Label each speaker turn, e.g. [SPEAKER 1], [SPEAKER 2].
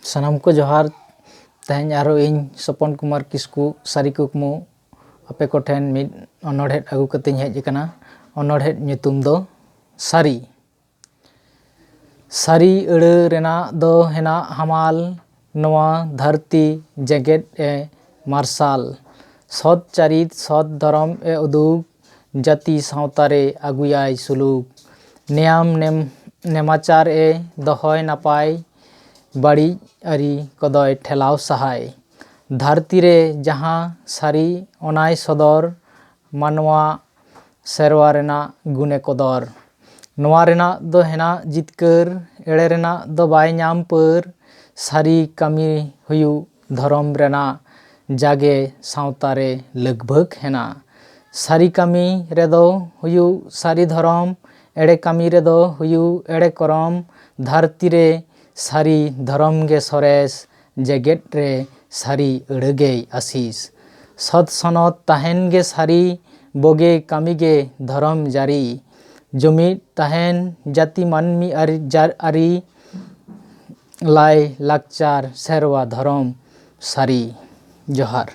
[SPEAKER 1] सानाम को जोहार तेहें आरो इन सपन कुमार किस्कू सारी कुकमु आपे को ठेन मिद अनोढ़े आगु कतें हेज कना। अनोढ़े ᱧᱩᱛᱩᱢ दो सारी सारी अड़े रेना दो हेना हमाल नवा धरती जेगेट ए मार्शाल सद चारित सद धरम ए उदुग जाति सावतारे आगुयाय सुलुग नियम नेमाचार ए दहय नापाय बाड़ी आरी कदय ठेलाव सहाय धरती रे जहाँ सारी ओनाय सदर मानवा सेरवा रेना गुने कदर नवा रेना दो हेना जितकर एड़े रेना दो बाय नाम पर सारी कमी हुयु धरम रेना जागे सावतारे लगभग हेना सारी कमी रेदो हुयु सारी धरम एड़े कमी रेदो हुयु एड़े करम धरती रे सारी धरम गे सरेस जेगेट रे सारी अड़गे आशीष सद सनत ताहेन गे सारी बोगे कमी गे धरम जारी जुमिद ताहेन जाति मानमी आरी लाई लाकचार सेरवा धरम सारी जोहार।